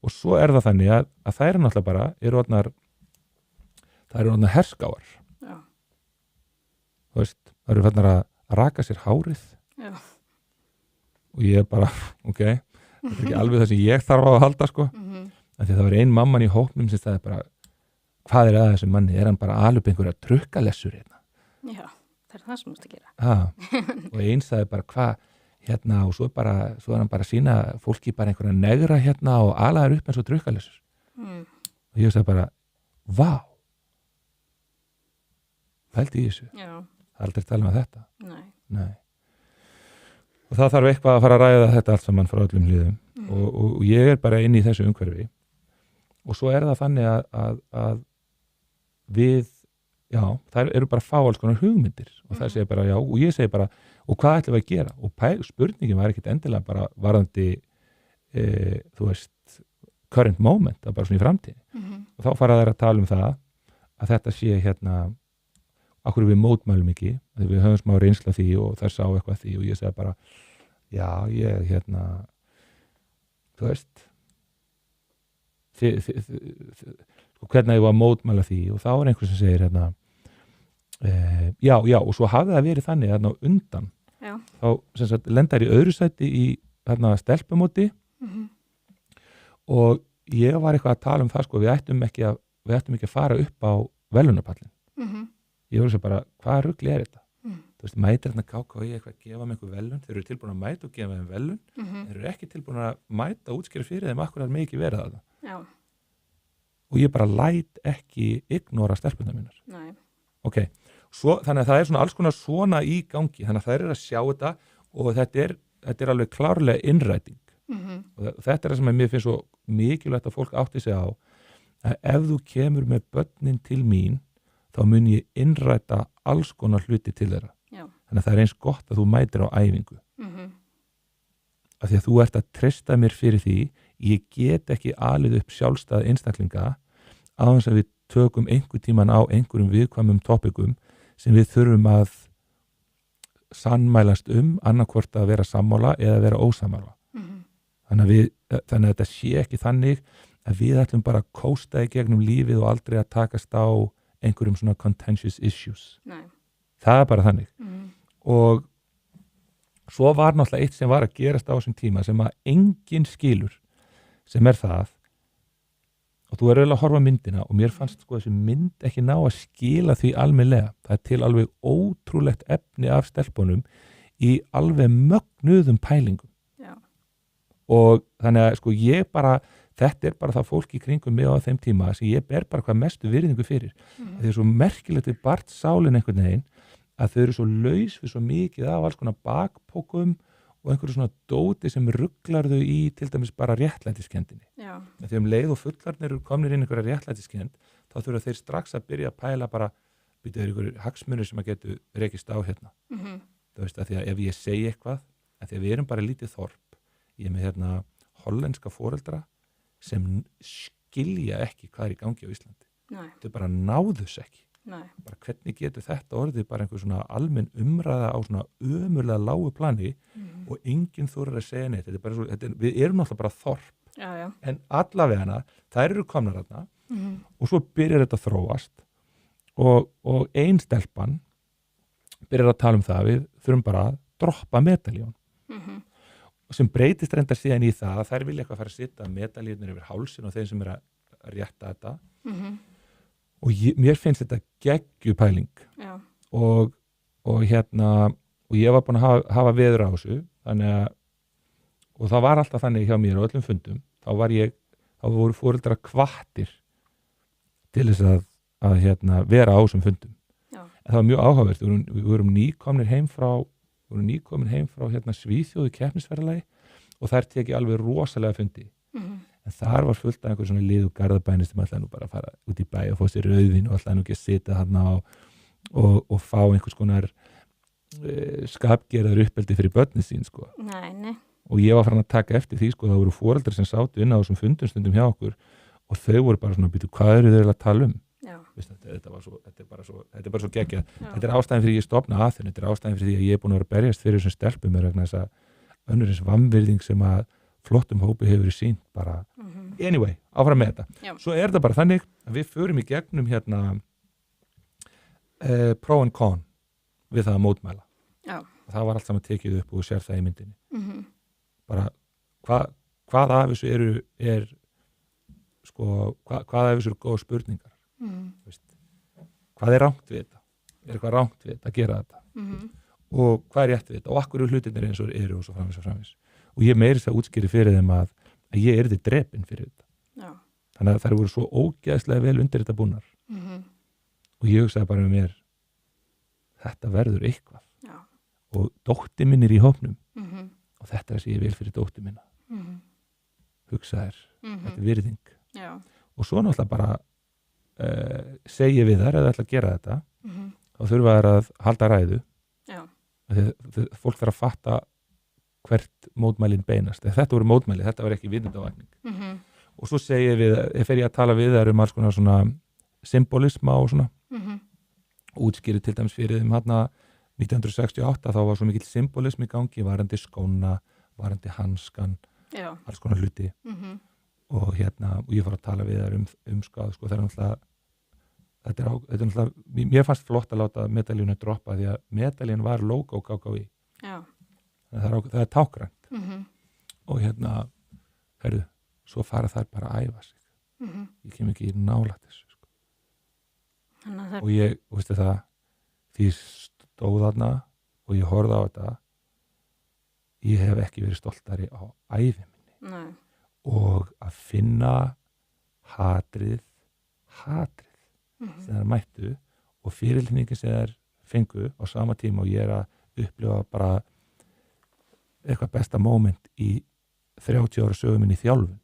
og svo það þannig að þær náttúrulega bara eru orðnar herskáar. Já. Þú veist, það eru fannar að raka sér hárið. Já. Og ég bara, ok, þetta ekki alveg það sem ég þarf á að halda, sko. Af því það var ein mamman í hópnum sem það bara, hvað að þessum manni? Hann bara alveg einhverja trukkalessur hérna? Já, það það sem þú ert að gera. Og eins það bara, hvað, og svo hann bara sína fólki bara einhverja negra hérna og alaðar upp eins og trukkalessur. Og ég sagði bara, vá, pældi í þessu. Já. Það aldrei tala um þetta. Nei. Og það þarf eitthvað að fara að ræða þetta allt saman frá öllum hliðum og ég bara inn í þessu umhverfi og svo það þannig að við, já, það eru bara fá alls konar hugmyndir og það segir bara já og ég segi bara og hvað ætlum við að gera og spurningin var ekkit endilega bara varðandi þú veist current moment, það bara svona í framtíðinni og þá fara þær að tala um það að þetta sé akkur við mótmælum ekki, þegar við höfum smá reynsla því og þær sá eitthvað því og ég segi bara já, ég þú veist hvernig ég var að mótmæla því og þá einhver sem segir já, og svo hafði það verið þannig undan þá sem sagt lendar í öðru sæti í stelpumóti og ég var eitthvað að tala um það við ættum ekki að fara upp á velunapallin ég voru svo bara, hvað rugli þetta? Þú veist, mætir KKÍ eitthvað að gefa með einhver velun, þeir eru tilbúin að mæta og gefa með velun, þeir eru ekki tilbúin að mæta og útskýra fyrir þeim akkur að mikið verða það. Já. Og ég bara læt ekki ignora stelpuna mínar. Nei. Ok, þannig að það svona alls konar svona í gangi, þannig að þær eru að sjá þetta og þetta alveg klárlega innræting. Og þetta það sem mér finnst svo mikilvægt að fólk átti sig á, að ef þú kemur með börnin til mín þá mun ég innræta alls konar hluti til þeirra. Já. Þannig að það eins gott að þú mætir á æfingu. Af því að þú ert að treysta mér fyrir því, ég get ekki alið upp sjálfstæða einstaklinga á þess að við tökum einhver tíman á einhverjum viðkvæmum topikum sem við þurfum að sannmælast annarkvort að vera sammála eða vera ósammála. Þannig að þetta sé ekki þannig að við ætlum bara að kósta í gegnum lífið og aldrei að takast á einhverjum svona contentious issues. Nei. Það bara þannig. Og svo var náttúrulega eitt sem var að gerast á þessum tíma sem að enginn skilur sem það og þú eiginlega að horfa myndina og mér fannst þessi mynd ekki ná að skila því almennilega. Það til alveg ótrúlegt efni af stelpunum í alveg mögnuðum pælingum. Já. Og þannig að ég bara þetta bara það fólk í kringum mig á þeim tíma sem ég ber bara hvað mestu virðingu fyrir. Það svo merkilegt við bart sálinn einhvern veginn að þau eru svo laus við svo mikið af alls konar bakpokum og einhverju svona dóti sem rugglar þau í til dæmis bara réttlætiskendinni. Já. Þegar leið og fullarnir eru komnir inn einhverja réttlætiskend þá þurfa þeir strax að byrja að pæla bara byrja einhverju hagsmunir sem að getu rekist á hérna. Þú veist að því að ef ég segi eitthvað að því að við erum bara lítið þorp ég með hollenska foreldra sem skilja ekki hvað í gangi á Íslandi. Nei. Þau bara náðu þess ekki. Nei. Bara hvernig getur þetta orðið bara einhver svona almenn umræða á svona ömurlega lágu plani og enginn þorir að segja neitt. Við erum náttúrulega bara þorp. Já. En allavega þær eru komnar þarna og svo byrjar þetta að þróast og ein stelpan byrjar að tala um það við þurfum bara að droppa medaljón. Sem breytist reyndar síðan í það að þær vilja eitthvað fara að setja medaljónir yfir hálsin og þeim sem að rétta þetta og mér finnst þetta geggjupæling og ég var búin að hafa veður á þessu þannig að og það var alltaf þannig hjá mér á öllum fundum þá voru foreldrar hvattir til þess að vera á þessum fundum. En það var mjög áhugavert, við vorum nýkomnir heim frá Svíþjóðu keppnisferðalagi og þær teki alveg rosalega fundi. En þar var fullt af einhver svona liðu garðabæni sem ætlaði nú bara að fara út í bæ og fá sér rauðvín og ætlaði nú ekki að sitja þarna og fá einhvers konar skapgerðar uppeldi fyrir börnin sín Nei. Og ég var farin að taka eftir því það voru foreldrar sem sátu inn á þessum fundum hjá okkur og þau voru bara svona hvað eru þau að tala um? Þetta er bara svo geggjað. Þetta er ástæðan fyrir ég stofna að þenni, þetta er ástæðan fyrir því að ég er búin að vera að berjast fyrir þessum stelpum vegna þess að önnur eins vannvirðing sem að flottum hópi hefur verið sýnt bara anyway, áfram með þetta. Já. Svo er þetta bara þannig að við förum í gegnum hérna pro and con við það að mótmæla. Já. Það var allt saman tekið upp og sér það í myndinni. Bara hvað af þessu er sko, hvað af þessu eru góða spurningar. Veist, hvað er rangt við þetta? Er eitthvað rangt við þetta að gera þetta? Og hvað er rétt við þetta? Og akkur eru hlutinir eins og eru og svo framvis. Og ég meiri það útskýri fyrir þeim að ég yrði drepinn fyrir þetta. Já. Þannig að þær voru svo ógeðslega vel undir þetta búnar. Og ég hugsaði bara með mér, þetta verður eitthvað. Já. Og dóttir minn er í hópnum og þetta er að sé ég vel fyrir dóttir minna. Hugsaðir, þetta er virðing. Já. Og svo náttúrulega bara segi við þær að það ætla að gera þetta, þá þurfa þær að halda ræðu. Já. Þegar fólk þarf að fatta hvert mótmælin beinast. Þetta voru mótmæli, þetta var ekki viðmyndavakning. Og svo segi við, fer ég að tala við þær alls konar svona symbolisma og svona útskýri til dæmis fyrir þeim hérna 1968 þá var svo mikill symbolism í gangi, varandi skóna, varandi hanskan, alls konar hluti og hérna, og ég fór að tala við þær umskáð, sko, það er náttúrulega þetta er náttúrulega, mér fannst flott að láta medalíunu droppa því að medalíun var logo KKÍ. Já. Það er tákrænt og hérna, herðu, svo fara þær bara að æfa sig. Ég kem ekki í nálægt þessu, sko. Og ég, veistu það, því stóð þarna og ég horfði á þetta, ég hef ekki verið stoltari á ævi minni. Nei. Og að finna hatrið sem þær mættu og fyrirlitningi sem þær fengu á sama tíma og ég er að upplifa bara eitthvað besta moment í 30 ára sögu minni í þjálfun.